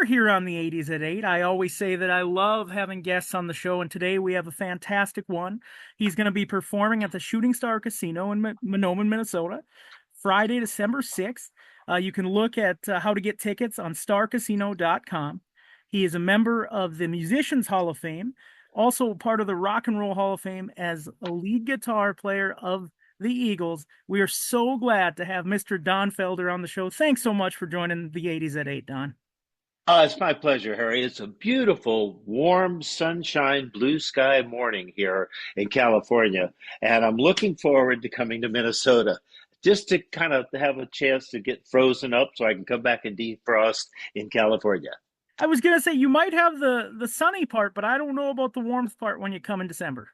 Felder here on the 80s at 8. I always say that I love having guests on the show, and today we have a fantastic one. He's going to be performing at the Shooting Star Casino in Mahnomen, Minnesota, Friday, December 6th. You can look at how to get tickets on starcasino.com. He is a member of the Musicians Hall of Fame, also part of the Rock and Roll Hall of Fame as a lead guitar player of the Eagles. We are so glad to have Mr. Don Felder on the show. Thanks so much for joining the 80s at 8, Don. It's my pleasure, Harry. It's a beautiful, warm, sunshine, blue sky morning here in California, and I'm looking forward to coming to Minnesota just to kind of have a chance to get frozen up so I can come back and defrost in California. I was going to say you might have the sunny part, but I don't know about the warmth part when you come in December.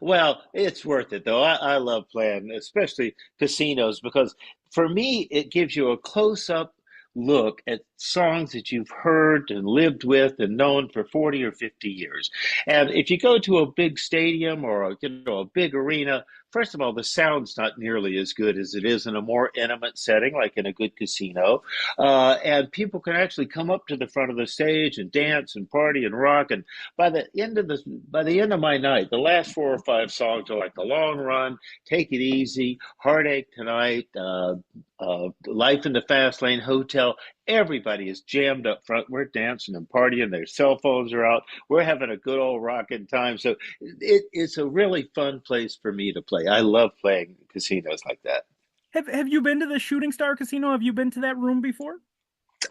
Well, it's worth it though. I love playing, especially casinos, because for me, it gives you a close-up look at songs that you've heard and lived with and known for 40 or 50 years. And if you go to a big stadium or a big arena, first of all, the sound's not nearly as good as it is in a more intimate setting, like in a good casino. And people can actually come up to the front of the stage and dance and party and rock. And by the end of my night, the last four or five songs are like The Long Run, Take It Easy, Heartache Tonight, Life in the Fast Lane, Hotel. Everybody is jammed up front. We're dancing and partying. Their cell phones are out. We're having a good old rocking time. So it's a really fun place for me to play. I love playing casinos like that. Have you been to the Shooting Star Casino? Have you been to that room before?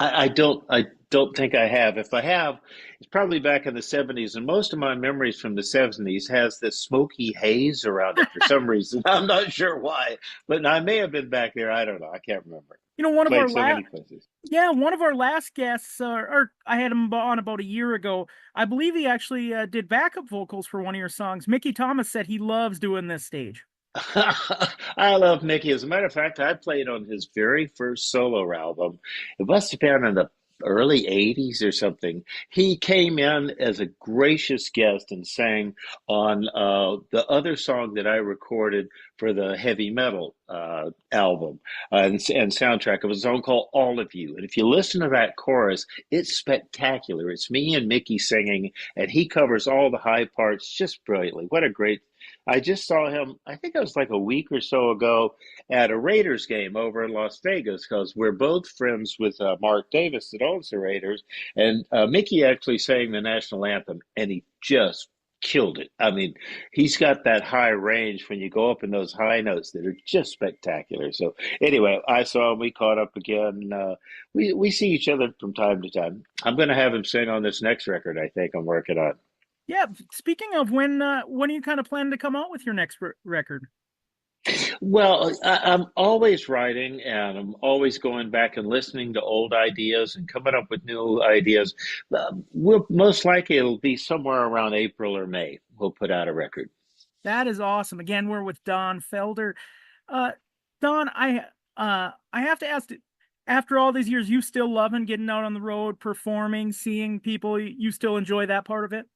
I don't think I have. If I have, it's probably back in the 70s, and most of my memories from the 70s has this smoky haze around it for some reason. I'm not sure why, but I may have been back there. I don't know. I can't remember. One of our Played so last many places. yeah, one of our last guests, or I had him on about a year ago. I believe he actually did backup vocals for one of your songs. Mickey Thomas said he loves doing this stage. I love Mickey. As a matter of fact, I played on his very first solo album. It must have been in the early 80s or something. He came in as a gracious guest and sang on the other song that I recorded for the heavy metal album and soundtrack. It was a song called All of You. And if you listen to that chorus, it's spectacular. It's me and Mickey singing, and he covers all the high parts just brilliantly. What a great I just saw him, I think it was like a week or so ago at a Raiders game over in Las Vegas because we're both friends with Mark Davis that owns the Raiders. And Mickey actually sang the national anthem and he just killed it. I mean, he's got that high range when you go up in those high notes that are just spectacular. So anyway, I saw him. We caught up again. We see each other from time to time. I'm going to have him sing on this next record I think I'm working on. Yeah, speaking of when are you kind of planning to come out with your next record? Well, I'm always writing and I'm always going back and listening to old ideas and coming up with new ideas. We'll most likely it'll be somewhere around April or May. We'll put out a record. That is awesome. Again, we're with Don Felder. Uh, Don, I have to ask, after all these years, you still loving getting out on the road, performing, seeing people? You still enjoy that part of it?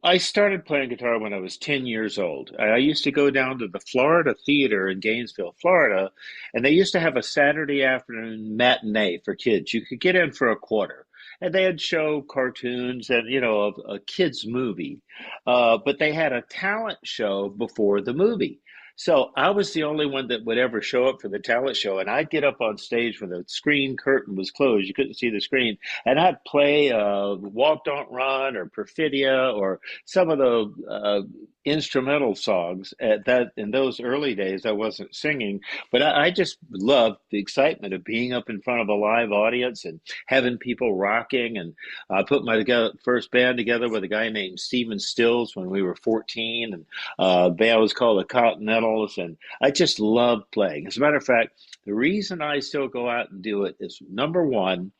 I started playing guitar when I was 10 years old. I used to go down to the Florida Theater in Gainesville, Florida, and they used to have a Saturday afternoon matinee for kids. You could get in for a quarter. And they'd show cartoons and, a kid's movie. But they had a talent show before the movie. So I was the only one that would ever show up for the talent show, and I'd get up on stage when the screen curtain was closed. You couldn't see the screen, and I'd play "Walk Don't Run" or "Perfidia" or some of the instrumental songs. At that in those early days, I wasn't singing, but I just loved the excitement of being up in front of a live audience and having people rocking. And I put my first band together with a guy named Stephen Stills when we were 14, and the band was called the Continentals, and I just loved playing. As a matter of fact, the reason I still go out and do it is number one,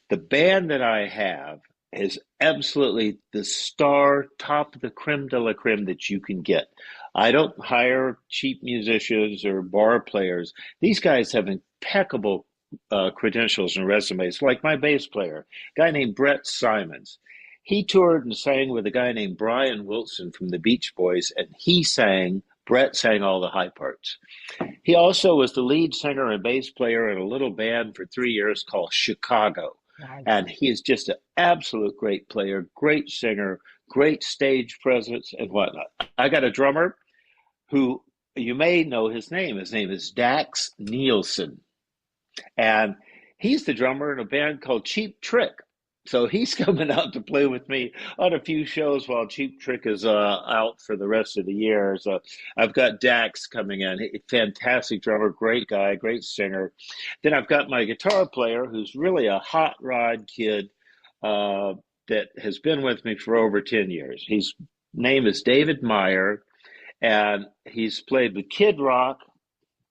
the band that I have is absolutely the star, top of the creme de la creme that you can get. I don't hire cheap musicians or bar players. These guys have impeccable credentials and resumes, like my bass player, a guy named Brett Simons. He toured and sang with a guy named Brian Wilson from the Beach Boys, and Brett sang all the high parts. He also was the lead singer and bass player in a little band for 3 years called Chicago. Wow. And he is just an absolute great player, great singer, great stage presence, and whatnot. I got a drummer who you may know his name. His name is Dax Nielsen. And he's the drummer in a band called Cheap Trick. So he's coming out to play with me on a few shows while Cheap Trick is out for the rest of the year. So I've got Dax coming in. Fantastic drummer, great guy, great singer. Then I've got my guitar player who's really a hot rod kid uh, that has been with me for over 10 years. His name is David Meyer, and he's played with Kid Rock,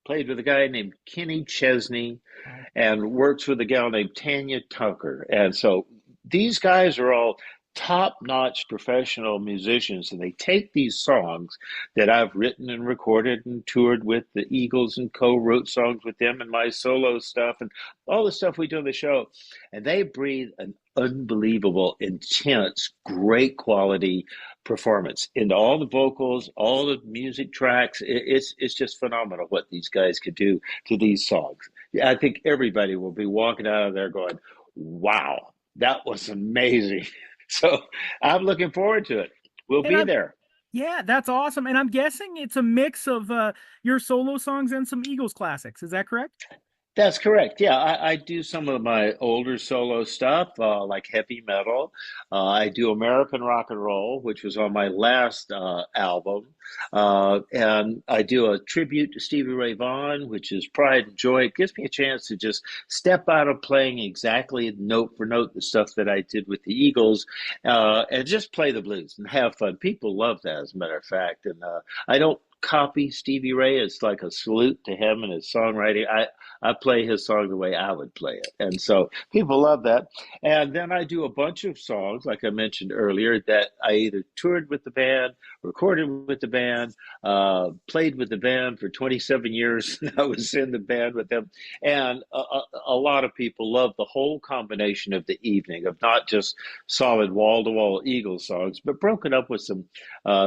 played with a guy named Kenny Chesney, Wow. and works with a gal named Tanya Tucker. And so these guys are all top notch professional musicians, and they take these songs that I've written and recorded and toured with the Eagles and co wrote songs with them and my solo stuff and all the stuff we do on the show. And they breathe an unbelievable, intense, great quality performance into all the vocals, all the music tracks. It's just phenomenal what these guys could do to these songs. I think everybody will be walking out of there going, "Wow, that was amazing." So I'm looking forward to it. We'll And be I'm there. Yeah, that's awesome. And I'm guessing it's a mix of your solo songs and some Eagles classics. Is that correct? That's correct. Yeah, I do some of my older solo stuff, like heavy metal. I do American rock and roll, which was on my last album. And I do a tribute to Stevie Ray Vaughan, which is Pride and Joy. It gives me a chance to just step out of playing exactly note for note the stuff that I did with the Eagles, and just play the blues and have fun. People love that, as a matter of fact. And I don't copy Stevie Ray. It's like a salute to him and his songwriting. I play his song the way I would play it. And so people love that. And then I do a bunch of songs, like I mentioned earlier, that I either toured with the band, recorded with the band, played with the band for 27 years. I was in the band with them. And a lot of people love the whole combination of the evening of not just solid wall to wall Eagles songs, but broken up with some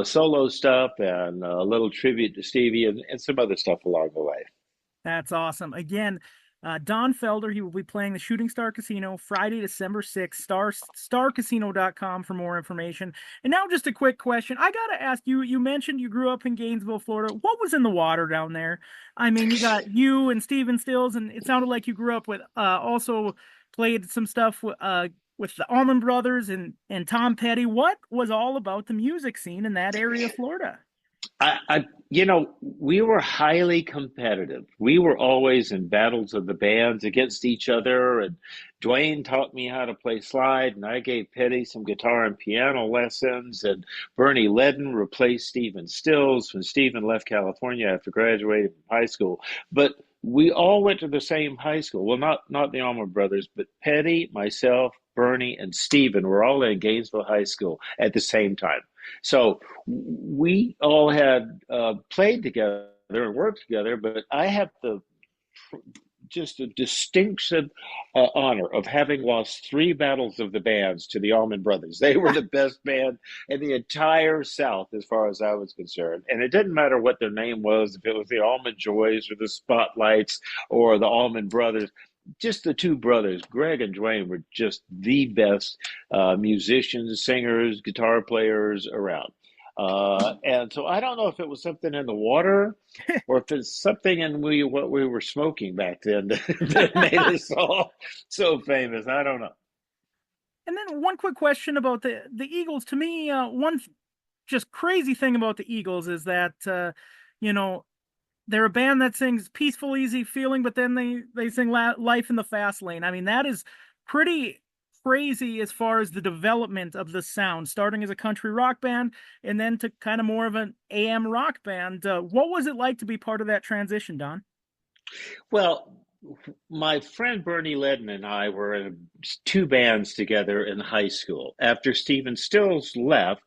solo stuff and a little tribute to Stevie and some other stuff along the way. That's awesome. Again, Don Felder, he will be playing the Shooting Star Casino Friday, December 6th, starcasino.com for more information. And now just a quick question. I got to ask you, you mentioned you grew up in Gainesville, Florida. What was in the water down there? I mean, you got you and Steven Stills, and it sounded like you grew up with, also played some stuff with the Allman Brothers and Tom Petty. What was all about the music scene in that area of Florida? We were highly competitive. We were always in battles of the bands against each other. And Dwayne taught me how to play slide, and I gave Petty some guitar and piano lessons. And Bernie Ledden replaced Stephen Stills when Stephen left California after graduating from high school. But we all went to the same high school. Well, not the Allman Brothers, but Petty, myself, Bernie, and Stephen were all in Gainesville High School at the same time. So we all had played together and worked together, but I have just a distinction honor of having lost three battles of the bands to the Allman Brothers. They were the best band in the entire South, as far as I was concerned. And it didn't matter what their name was, if it was the Allman Joys or the Spotlights or the Allman Brothers. Just the two brothers, Greg and Dwayne, were just the best musicians, singers, guitar players around. And so I don't know if it was something in the water or if it's something in what we were smoking back then that made us all so famous. I don't know. And then one quick question about the Eagles. To me, one just crazy thing about the Eagles is that you know they're a band that sings peaceful, easy feeling, but then they sing life in the fast lane. I mean, that is pretty crazy as far as the development of the sound, starting as a country rock band and then to kind of more of an AM rock band. What was it like to be part of that transition, Don? Well, my friend Bernie Ledden and I were in two bands together in high school. After Stephen Stills left,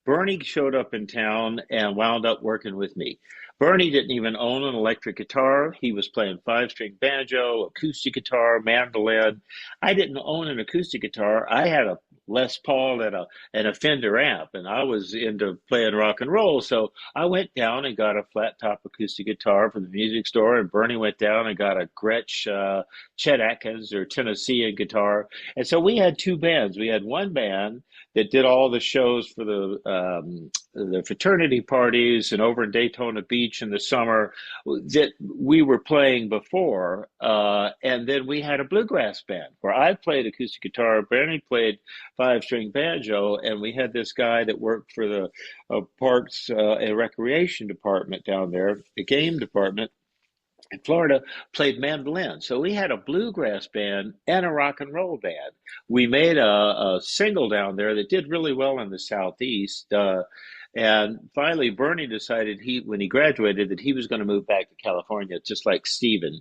Bernie showed up in town and wound up working with me. Bernie didn't even own an electric guitar. He was playing five-string banjo, acoustic guitar, mandolin. I didn't own an acoustic guitar. I had a Les Paul and a Fender amp, and I was into playing rock and roll. So I went down and got a flat top acoustic guitar from the music store, and Bernie went down and got a Gretsch Chet Atkins or Tennessean guitar. And so we had two bands. We had one band that did all the shows for the fraternity parties and over in Daytona Beach in the summer that we were playing before. And then we had a bluegrass band where I played acoustic guitar, Bernie played five-string banjo, and we had this guy that worked for the Parks and Recreation Department down there, the game department in Florida, played mandolin. So we had a bluegrass band and a rock and roll band. We made a single down there that did really well in the Southeast. And finally, Bernie decided when he graduated, that he was going to move back to California, just like Steven.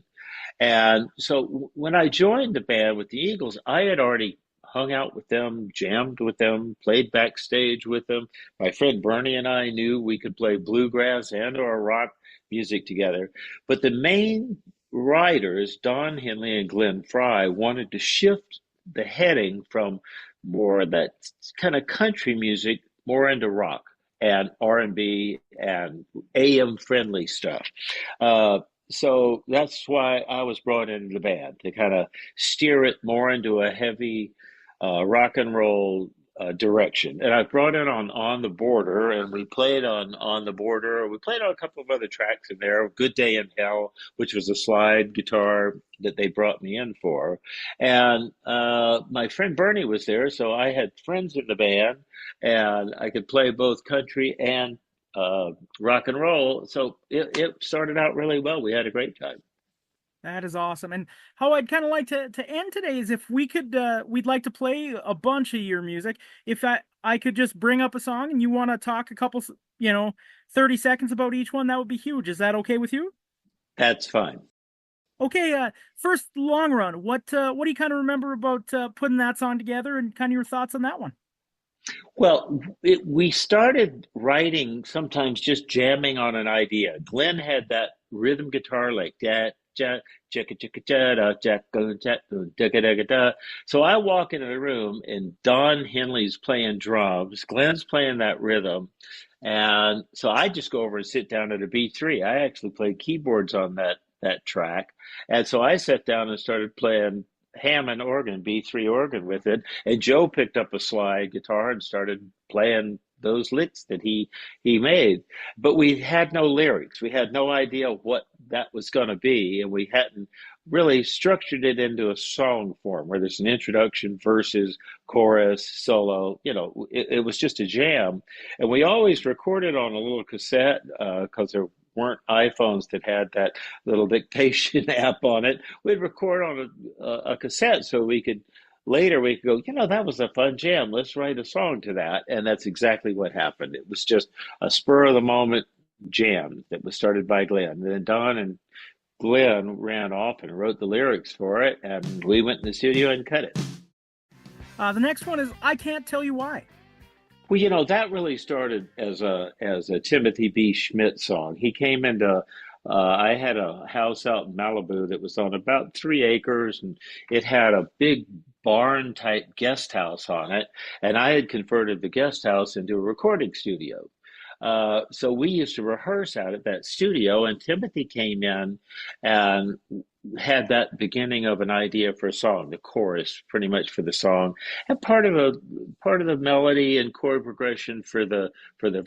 And so when I joined the band with the Eagles, I had already hung out with them, jammed with them, played backstage with them. My friend Bernie and I knew we could play bluegrass and or rock music together. But the main writers, Don Henley and Glenn Fry, wanted to shift the heading from more of that kind of country music more into rock and R&B and AM friendly stuff. So that's why I was brought into the band to kind of steer it more into a heavy rock and roll direction. And I brought in on the Border, and we played on the Border. We played on a couple of other tracks in there. Good Day in Hell, which was a slide guitar that they brought me in for. And my friend Bernie was there, so I had friends in the band, and I could play both country and rock and roll. So it started out really well. We had a great time. That is awesome. And how I'd kind of like to end today is if we could, we'd like to play a bunch of your music. If I could just bring up a song and you want to talk a couple, 30 seconds about each one, that would be huge. Is that okay with you? That's fine. Okay. First long run. What do you kind of remember about putting that song together and kind of your thoughts on that one? Well, we started writing sometimes just jamming on an idea. Glenn had that rhythm guitar like that. So I walk into the room and Don Henley's playing drums, Glenn's playing that rhythm, and so I just go over and sit down at a B3. I actually played keyboards on that track, and so I sat down and started playing Hammond organ, B3 organ with it. And Joe picked up a slide guitar and started playing those licks that he made. But we had no lyrics. We had no idea what that was going to be, and we hadn't really structured it into a song form where there's an introduction, verses, chorus, solo. It was just a jam. And we always recorded on a little cassette because there weren't iPhones that had that little dictation app on it. We'd record on a cassette so we could go, that was a fun jam. Let's write a song to that. And that's exactly what happened. It was just a spur of the moment jam that was started by Glenn. And then Don and Glenn ran off and wrote the lyrics for it. And we went in the studio and cut it. The next one is I Can't Tell You Why. Well, that really started as a Timothy B. Schmidt song. He came into I had a house out in Malibu that was on about 3 acres, and it had a big barn type guest house on it. And I had converted the guest house into a recording studio. So we used to rehearse out at that studio, and Timothy came in and had that beginning of an idea for a song, the chorus pretty much for the song, and part of the melody and chord progression for the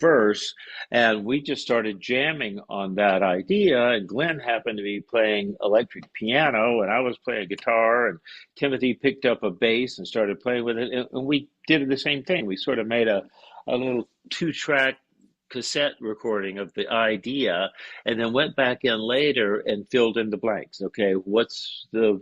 verse. And we just started jamming on that idea. And Glenn happened to be playing electric piano, and I was playing guitar, and Timothy picked up a bass and started playing with it. And we did the same thing. We sort of made a little two-track cassette recording of the idea, and then went back in later and filled in the blanks. Okay, what's the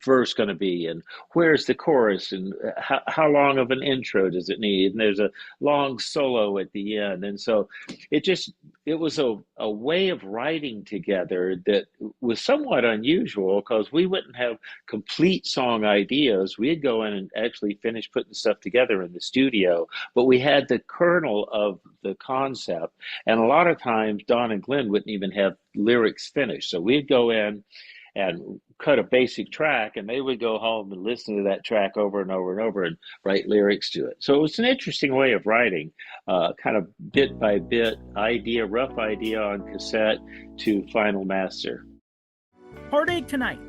verse going to be, and where's the chorus, and how long of an intro does it need, and there's a long solo at the end. And so it was a way of writing together that was somewhat unusual, because we wouldn't have complete song ideas. We'd go in and actually finish putting stuff together in the studio, but we had the kernel of the concept. And a lot of times Don and Glenn wouldn't even have lyrics finished, so we'd go in and cut a basic track, and they would go home and listen to that track over and over and over and write lyrics to it. So it was an interesting way of writing, kind of bit by bit, rough idea on cassette to final master. Heartache Tonight.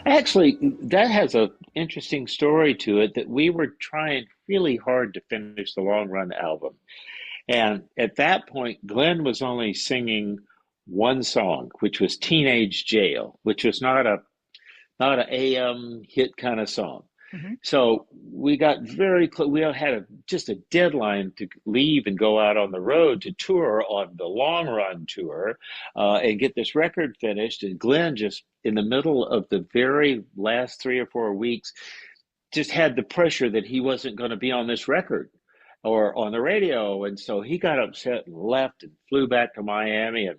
Actually, that has an interesting story to it that we were trying really hard to finish the long run album. And at that point, Glenn was only singing one song, which was Teenage Jail, which was not a AM hit kind of song. Mm-hmm. So we got very close. We had just a deadline to leave and go out on the road to tour on the long run tour and get this record finished. And Glenn just in the middle of the very last 3 or 4 weeks just had the pressure that he wasn't going to be on this record or on the radio. And so he got upset and left and flew back to Miami and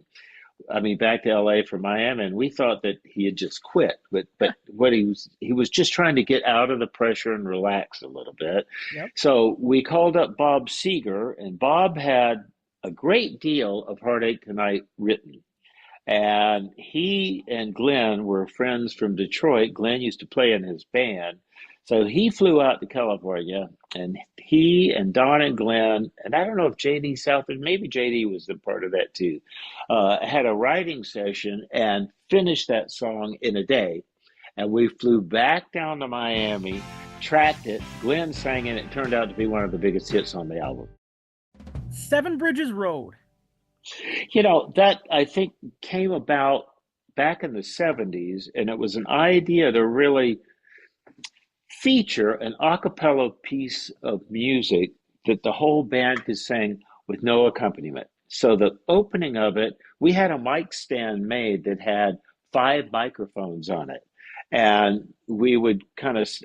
back to LA from Miami, and we thought that he had just quit. But what he was just trying to get out of the pressure and relax a little bit. Yep. So we called up Bob Seger, and Bob had a great deal of Heartache Tonight written. And he and Glenn were friends from Detroit. Glenn used to play in his band. So he flew out to California, and he and Don and Glenn, and I don't know if JD Southern, maybe JD was a part of that too, had a writing session and finished that song in a day. And we flew back down to Miami, tracked it. Glenn sang it. It turned out to be one of the biggest hits on the album. Seven Bridges Road. That I think came about back in the 70s, and it was an idea to really feature an a cappella piece of music that the whole band could sing with no accompaniment. So the opening of it, we had a mic stand made that had 5 microphones on it. And we would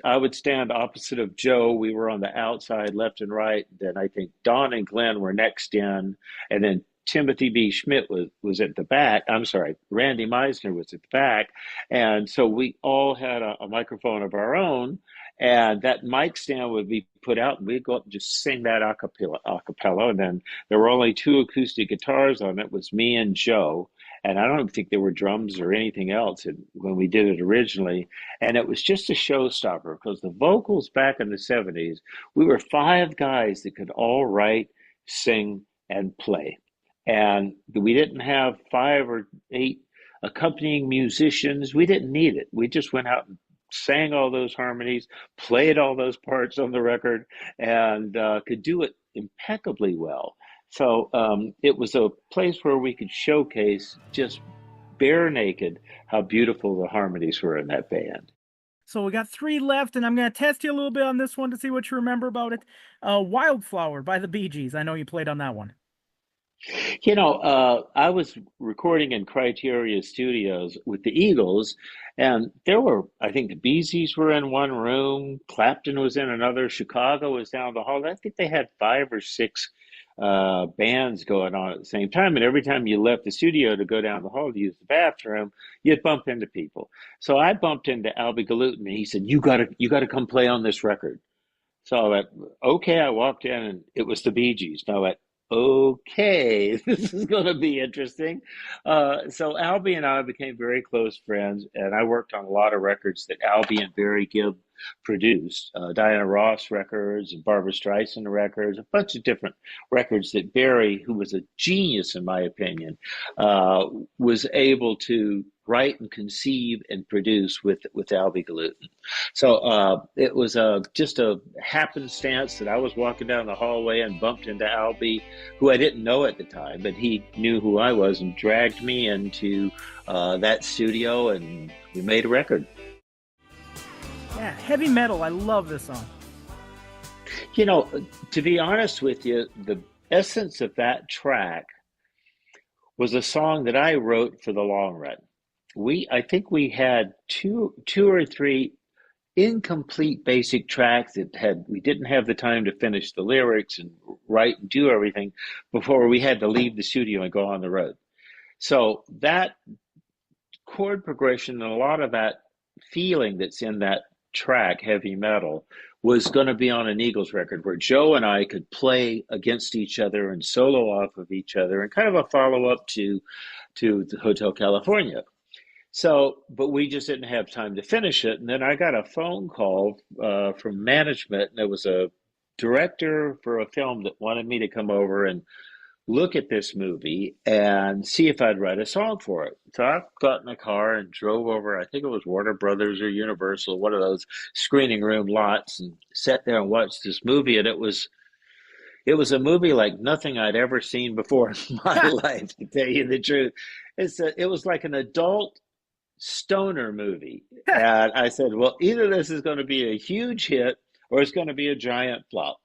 I would stand opposite of Joe. We were on the outside, left and right. Then I think Don and Glenn were next in. And then Timothy B. Schmidt was at the back. I'm sorry, Randy Meisner was at the back. And so we all had a microphone of our own. And that mic stand would be put out, and we'd go up and just sing that a cappella. And then there were only 2 acoustic guitars on it. It was me and Joe. And I don't think there were drums or anything else when we did it originally. And it was just a showstopper because the vocals back in the 70s, we were 5 guys that could all write, sing, and play. And we didn't have 5 or 8 accompanying musicians. We didn't need it. We just went out and sang all those harmonies, played all those parts on the record, and could do it impeccably well. So it was a place where we could showcase just bare naked how beautiful the harmonies were in that band. So we got 3 left, and I'm going to test you a little bit on this one to see what you remember about it. Wildflower by the Bee Gees. I know you played on that one. I was recording in Criteria Studios with the Eagles, and I think the Bee Gees were in one room, Clapton was in another, Chicago was down the hall. I think they had 5 or 6 bands going on at the same time, and every time you left the studio to go down the hall to use the bathroom, you'd bump into people. So I bumped into Albie Galutin, and he said, "You gotta come play on this record." So I went, "Okay." I walked in, and it was the Bee Gees. And I went, "Okay, this is going to be interesting." So Albie and I became very close friends, and I worked on a lot of records that Albie and Barry Gibb produced, Diana Ross records and Barbra Streisand records, a bunch of different records that Barry, who was a genius in my opinion, was able to write and conceive and produce with Albie Galutin. So it was just a happenstance that I was walking down the hallway and bumped into Albie, who I didn't know at the time, but he knew who I was and dragged me into that studio, and we made a record. Yeah, heavy metal. I love this song. To be honest with you, the essence of that track was a song that I wrote for the long run. I think we had two or three incomplete basic tracks that we didn't have the time to finish the lyrics and write and do everything before we had to leave the studio and go on the road. So that chord progression and a lot of that feeling that's in that track, Heavy Metal, was going to be on an Eagles record where Joe and I could play against each other and solo off of each other, and kind of a follow-up to the Hotel California. But we just didn't have time to finish it. And then I got a phone call from management, and it was a director for a film that wanted me to come over and look at this movie and see if I'd write a song for it. So I got in the car and drove over. I think it was Warner Brothers or Universal, one of those screening room lots, and sat there and watched this movie. And it was a movie like nothing I'd ever seen before in my life, to tell you the truth. It was like an adult stoner movie. And I said, well, either this is going to be a huge hit or it's going to be a giant flop.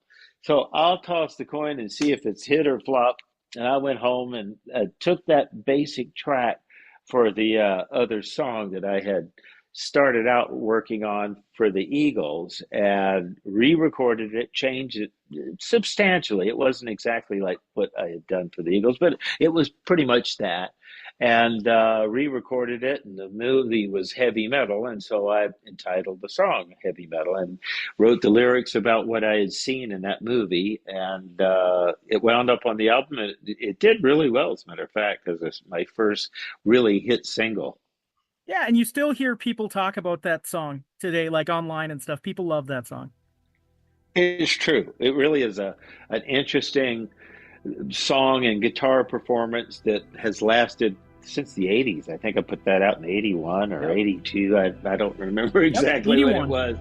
So I'll toss the coin and see if it's hit or flop. And I went home and took that basic track for the other song that I had started out working on for the Eagles and re-recorded it, changed it substantially. It wasn't exactly like what I had done for the Eagles, but it was pretty much that. And re-recorded it, and the movie was heavy metal, and so I entitled the song "Heavy Metal" and wrote the lyrics about what I had seen in that movie, and it wound up on the album. It did really well, as a matter of fact, because it's my first really hit single. Yeah, and you still hear people talk about that song today, like online and stuff. People love that song. It's true. It really is a an interesting song and guitar performance that has lasted since the 80s. I think I put that out in 81 or Yep. 82. I don't remember Yep. exactly when it 81. was.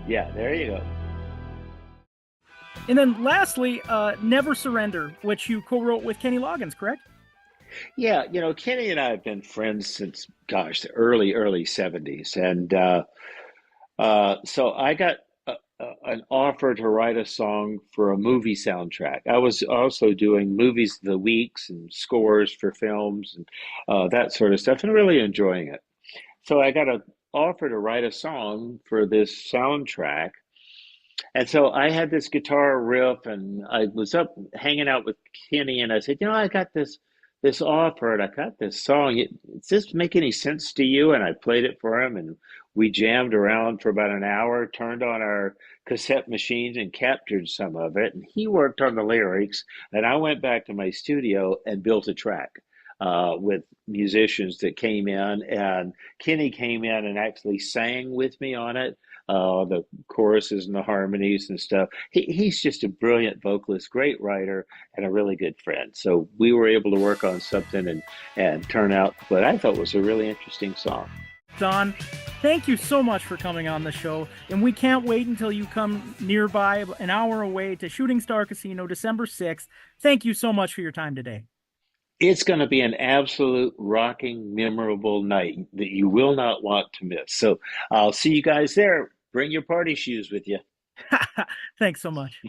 Yeah, there you go. And then lastly, Never Surrender, which you co-wrote with Kenny Loggins, correct? Yeah, Kenny and I have been friends since, gosh, the early 70s. And so I got an offer to write a song for a movie soundtrack. I was also doing movies of the weeks and scores for films and that sort of stuff, and really enjoying it. So I got an offer to write a song for this soundtrack. And so I had this guitar riff, and I was up hanging out with Kenny, and I said, I got this offer, and I got this song. Does this make any sense to you? And I played it for him, and we jammed around for about an hour, turned on our cassette machines, and captured some of it. And he worked on the lyrics, and I went back to my studio and built a track. With musicians that came in, and Kenny came in and actually sang with me on it, the choruses and the harmonies and stuff. He's just a brilliant vocalist, great writer, and a really good friend. So we were able to work on something and turn out what I thought was a really interesting song. Don, thank you so much for coming on the show. And we can't wait until you come nearby, an hour away, to Shooting Star Casino, December 6th. Thank you so much for your time today. It's going to be an absolute rocking, memorable night that you will not want to miss. So I'll see you guys there. Bring your party shoes with you. Thanks so much.